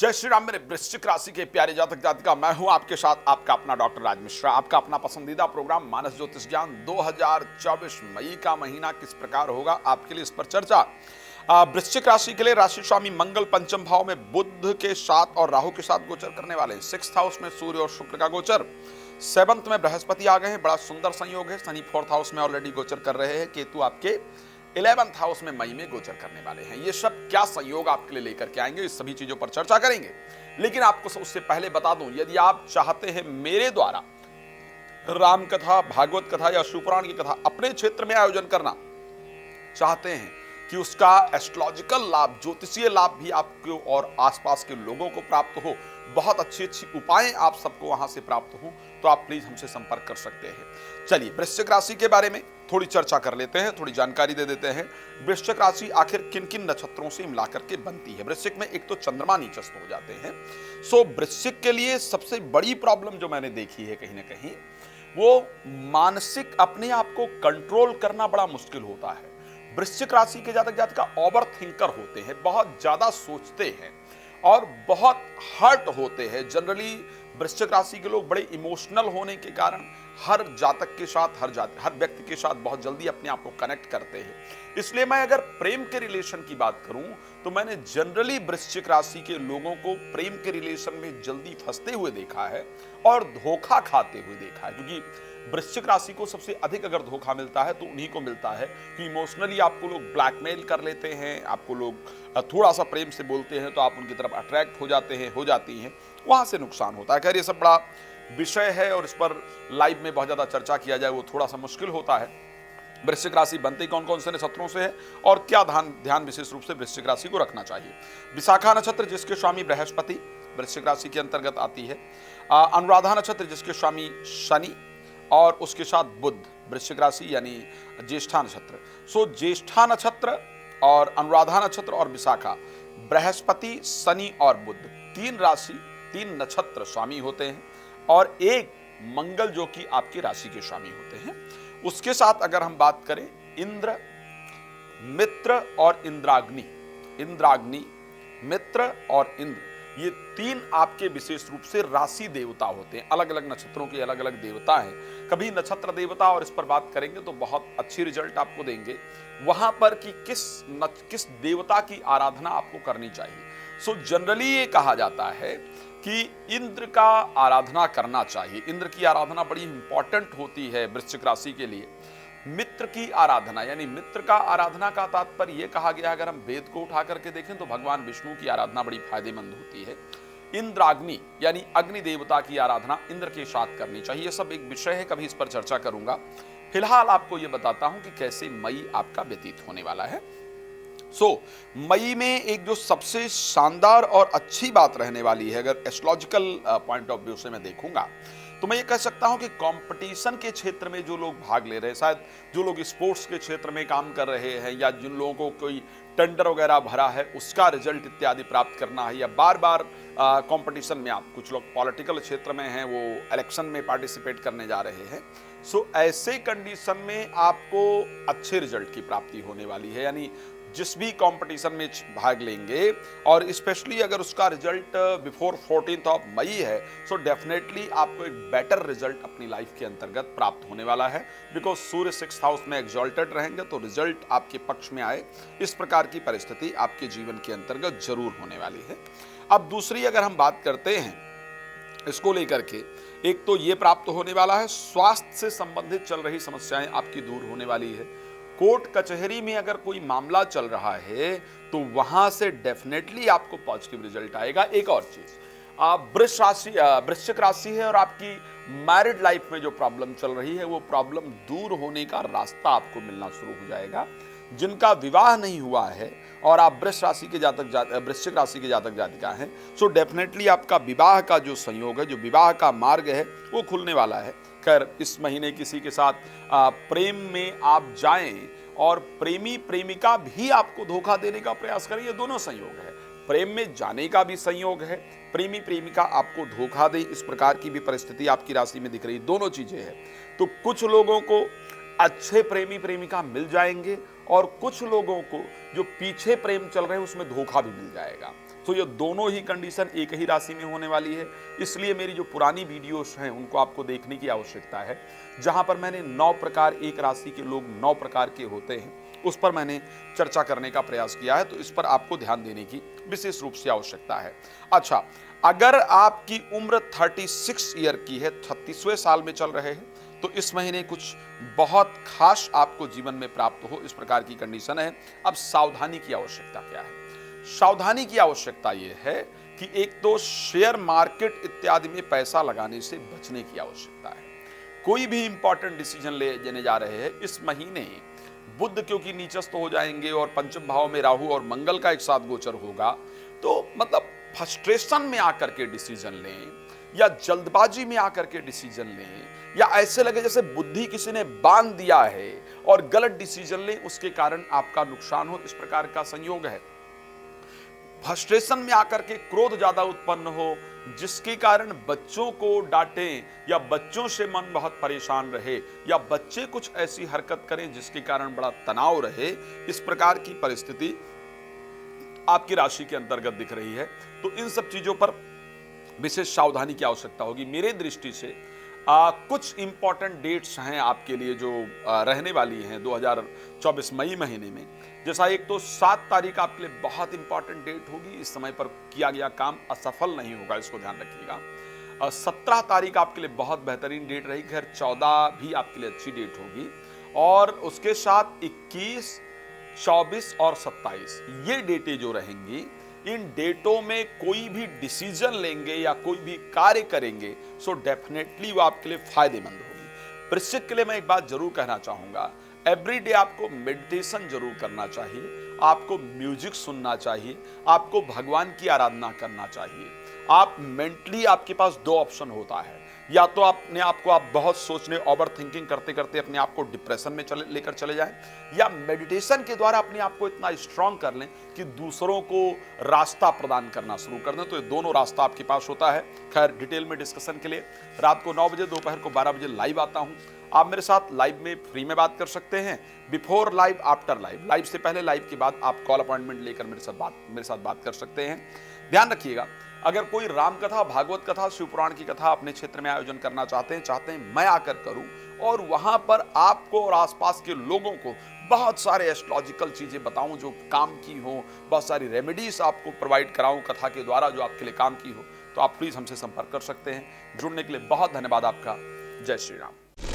जय श्री राम मेरे वृश्चिक राशि के प्यारे जातक जातिका, मैं हूं आपके साथ आपका अपना डॉक्टर राज मिश्रा। आपका अपना पसंदीदा प्रोग्राम मानस ज्योतिष ज्ञान 2024 मई का महीना किस प्रकार होगा आपके लिए इस पर चर्चा। वृश्चिक राशि के लिए राशि स्वामी मंगल पंचम भाव में बुध के साथ और राहु के साथ गोचर करने वाले हैं। 6th हाउस में सूर्य और शुक्र का गोचर, 7th में बृहस्पति आ गए हैं, बड़ा सुंदर संयोग है। शनि 4th हाउस में ऑलरेडी गोचर कर रहे हैं, केतु आपके 11th हाउस में मई में गोचर करने वाले हैं। ये सब क्या संयोग आपके लिए लेकर के आएंगे, इस सभी चीजों पर चर्चा करेंगे। लेकिन आपको उससे पहले बता दूं, यदि आप चाहते हैं मेरे द्वारा राम कथा, भागवत कथा या शिवपुराण की कथा अपने क्षेत्र में आयोजन करना चाहते हैं कि उसका एस्ट्रोलॉजिकल लाभ, ज्योतिषीय लाभ भी आपको और आसपास के लोगों को प्राप्त हो, बहुत अच्छी अच्छी उपाय आप सबको वहां से प्राप्त हो, तो आप प्लीज हमसे संपर्क कर सकते हैं। चलिए वृश्चिक राशि के बारे में थोड़ी चर्चा कर लेते हैं, थोड़ी जानकारी दे देते हैं। वृश्चिक राशि आखिर किन किन नक्षत्रों से मिलाकर के बनती है। वृश्चिक में एक तो चंद्रमा नीचस्थ हो जाते हैं। सो वृश्चिक के लिए सबसे बड़ी प्रॉब्लम जो मैंने देखी है कहीं ना कहीं, वो मानसिक अपने आप को कंट्रोल करना बड़ा मुश्किल होता है। वृश्चिक राशि के जातक जातिका ओवर थिंकर होते हैं, बहुत ज्यादा सोचते हैं और बहुत हर्ट होते हैं। जनरली वृश्चिक राशि के लोग बड़े इमोशनल होने के कारण हर जातक के साथ, हर व्यक्ति के साथ बहुत जल्दी अपने आप को कनेक्ट करते हैं। इसलिए मैं अगर प्रेम के रिलेशन की बात करूं तो मैंने जनरली वृश्चिक राशि के लोगों को प्रेम के रिलेशन में जल्दी फंसते हुए देखा है और धोखा खाते हुए देखा है। क्योंकि वृश्चिक राशि को सबसे अधिक अगर धोखा मिलता है तो उन्हीं को मिलता है कि इमोशनली आपको लोग ब्लैकमेल कर लेते हैं, आपको लोग थोड़ा सा प्रेम से बोलते हैं तो आप उनकी तरफ अट्रैक्ट हो जाती हैं, वहां से नुकसान होता है। खैर ये सब बड़ा विषय है और इस पर लाइव में बहुत ज्यादा चर्चा किया जाए वो थोड़ा सा मुश्किल होता है। वृश्चिक राशि बनते कौन कौन से नक्षत्रों से है और क्या ध्यान विशेष रूप से वृश्चिक राशि को रखना चाहिए। विशाखा नक्षत्र जिसके स्वामी बृहस्पति वृश्चिक राशि के अंतर्गत आती है। अनुराधा नक्षत्र जिसके स्वामी शनि और उसके साथ बुध वृश्चिक राशि यानी ज्येष्ठा नक्षत्र। सो ज्येष्ठा नक्षत्र और अनुराधा नक्षत्र और विशाखा, बृहस्पति, शनि और बुध, 3 राशि 3 नक्षत्र स्वामी होते हैं और एक मंगल जो कि आपकी राशि के स्वामी होते हैं। उसके साथ अगर हम बात करें इंद्र, मित्र और इंद्राग्नि, मित्र और इंद्र, ये 3 आपके विशेष रूप से राशि देवता होते हैं। अलग अलग नक्षत्रों के अलग अलग देवता हैं। कभी नक्षत्र देवता और इस पर बात करेंगे तो बहुत अच्छी रिजल्ट आपको देंगे वहां पर कि किस देवता की आराधना आपको करनी चाहिए। सो जनरली ये कहा जाता है कि इंद्र का आराधना करना चाहिए। इंद्र की आराधना बड़ी इंपॉर्टेंट होती है वृश्चिक राशि के लिए। मित्र की आराधना यानी मित्र का आराधना का तात्पर्य यह कहा गया, अगर हम वेद को उठा करके देखें तो भगवान विष्णु की आराधना बड़ी फायदेमंद होती है। इंद्राग्नि यानी अग्नि देवता की आराधना इंद्र के साथ करनी चाहिए। यह सब एक विषय है, कभी इस पर चर्चा करूंगा। फिलहाल आपको यह बताता हूं कि कैसे मई आपका व्यतीत होने वाला है। मई में एक जो सबसे शानदार और अच्छी बात रहने वाली है, अगर एस्ट्रोलॉजिकल पॉइंट ऑफ व्यू से मैं देखूंगा तो मैं ये कह सकता हूं कि कंपटीशन के क्षेत्र में जो लोग भाग ले रहे हैं, शायद जो लोग स्पोर्ट्स के क्षेत्र में काम कर रहे हैं या जिन लोगों को कोई टेंडर वगैरह भरा है उसका रिजल्ट इत्यादि प्राप्त करना है, या बार बार कंपटीशन में, आप कुछ लोग पॉलिटिकल क्षेत्र में हैं, वो इलेक्शन में पार्टिसिपेट करने जा रहे हैं। ऐसे कंडीशन में आपको अच्छे रिजल्ट की प्राप्ति होने वाली है। यानी जिस भी कंपटीशन में भाग लेंगे और स्पेशली अगर उसका result before 14th of May है, सो डेफिनेटली आपको एक बेटर रिजल्ट अपनी लाइफ के अंतर्गत प्राप्त होने वाला है। बिकॉज सूर्य 6th हाउस में एग्जॉल्टेड रहेंगे तो रिजल्ट आपके पक्ष में आए, इस प्रकार की परिस्थिति आपके जीवन के अंतर्गत जरूर होने वाली है। अब दूसरी अगर हम बात करते हैं इसको लेकर के, एक तो ये प्राप्त होने वाला है, स्वास्थ्य से संबंधित चल रही समस्याएं आपकी दूर होने वाली है। कोर्ट कचहरी में अगर कोई मामला चल रहा है तो वहां से डेफिनेटली आपको पॉजिटिव रिजल्ट आएगा। एक और चीज, वृश्चिक राशि है और आपकी मैरिड लाइफ में जो प्रॉब्लम चल रही है वो प्रॉब्लम दूर होने का रास्ता आपको मिलना शुरू हो जाएगा। जिनका विवाह नहीं हुआ है और आप वृश्चिक राशि के जातक जातिका हैं, सो डेफिनेटली आपका विवाह का जो संयोग है, जो विवाह का मार्ग है वो खुलने वाला है। खैर इस महीने किसी के साथ प्रेम में आप जाएं और प्रेमी प्रेमिका भी आपको धोखा देने का प्रयास करें, ये दोनों संयोग है। प्रेम में जाने का भी संयोग है, प्रेमी प्रेमिका आपको धोखा दे, इस प्रकार की भी परिस्थिति आपकी राशि में दिख रही, दोनों चीजें हैं। तो कुछ लोगों को अच्छे प्रेमी प्रेमिका मिल जाएंगे और कुछ लोगों को जो पीछे प्रेम चल रहे हैं उसमें धोखा भी मिल जाएगा। तो ये दोनों ही कंडीशन एक ही राशि में होने वाली है। इसलिए मेरी जो पुरानी वीडियोस हैं उनको आपको देखने की आवश्यकता है, जहां पर मैंने 9 प्रकार, एक राशि के लोग 9 प्रकार के होते हैं, उस पर मैंने चर्चा करने का प्रयास किया है। तो इस पर आपको ध्यान देने की विशेष रूप से आवश्यकता है। अच्छा, अगर आपकी उम्र 36 ईयर की है, 36वें साल में चल रहे हैं, तो इस महीने कुछ बहुत खास आपको जीवन में प्राप्त हो, इस प्रकार की कंडीशन है। अब सावधानी की आवश्यकता क्या है? सावधानी की आवश्यकता यह है कि एक तो शेयर मार्केट इत्यादि में पैसा लगाने से बचने की आवश्यकता है। कोई भी इंपॉर्टेंट डिसीजन लेने जा रहे हैं इस महीने, बुध क्योंकि नीचस्थ हो जाएंगे और पंचम भाव में राहु और मंगल का एक साथ गोचर होगा, तो मतलब फ्रस्ट्रेशन में आकर के डिसीजन लें या जल्दबाजी में आकर के डिसीजन लें, या ऐसे लगे जैसे बुद्धि किसी ने बांध दिया है और गलत डिसीजन लें, उसके कारण आपका नुकसान हो, इस प्रकार का संयोग है। फ्रस्ट्रेशन में आकर के क्रोध ज्यादा उत्पन्न हो, जिसके कारण बच्चों को डांटें या बच्चों से मन बहुत परेशान रहे, या बच्चे कुछ ऐसी हरकत करें जिसके कारण बड़ा तनाव रहे, इस प्रकार की परिस्थिति आपकी राशि के अंतर्गत दिख रही है। तो इन सब चीजों पर विशेष सावधानी की आवश्यकता होगी। मेरे दृष्टि से कुछ इंपॉर्टेंट डेट्स हैं आपके लिए जो रहने वाली हैं 2024 मई महीने में। जैसा एक तो 7 तारीख आपके लिए बहुत इंपॉर्टेंट डेट होगी, इस समय पर किया गया काम असफल नहीं होगा, इसको ध्यान रखिएगा। 17 तारीख आपके लिए बहुत बेहतरीन डेट रहेगी, खैर 14 भी आपके लिए अच्छी डेट होगी, और उसके साथ 21, 24 और 27 ये डेटें जो रहेंगी, इन डेटों में कोई भी डिसीजन लेंगे या कोई भी कार्य करेंगे, सो डेफिनेटली वो आपके लिए फायदेमंद होगी। वृश्चिक के लिए मैं एक बात जरूर कहना चाहूंगा, एवरीडे आपको मेडिटेशन जरूर करना चाहिए, आपको म्यूजिक सुनना चाहिए, आपको भगवान की आराधना करना चाहिए। आप मेंटली, आपके पास 2 ऑप्शन होता है, या तो अपने आप को आप बहुत सोचने, ओवर थिंकिंग करते करते अपने आप को डिप्रेशन में लेकर चले जाएं, या मेडिटेशन के द्वारा अपने आप को इतना स्ट्रांग कर लें कि दूसरों को रास्ता प्रदान करना शुरू कर दें। तो ये दोनों रास्ता आपके पास होता है। खैर, डिटेल में डिस्कशन के लिए रात को 9 बजे, दोपहर को 12 बजे लाइव आता हूं। आप मेरे साथ लाइव में फ्री में बात कर सकते हैं, before live, after live, live से पहले, लाइव के बाद आप कॉल अपॉइंटमेंट लेकर मेरे साथ बात कर सकते हैं। ध्यान रखिएगा, अगर कोई राम कथा, भागवत कथा, शिव पुराण की कथा अपने क्षेत्र में आयोजन करना चाहते हैं मैं आकर करूं, और वहां पर आपको और आसपास के लोगों को बहुत सारे एस्ट्रोलॉजिकल चीजें बताऊं जो काम की हो, बहुत सारी रेमेडीज आपको प्रोवाइड कराऊं कथा के द्वारा जो आपके लिए काम की हो, तो आप प्लीज हमसे संपर्क कर सकते हैं। जुड़ने के लिए बहुत धन्यवाद आपका। जय श्री राम।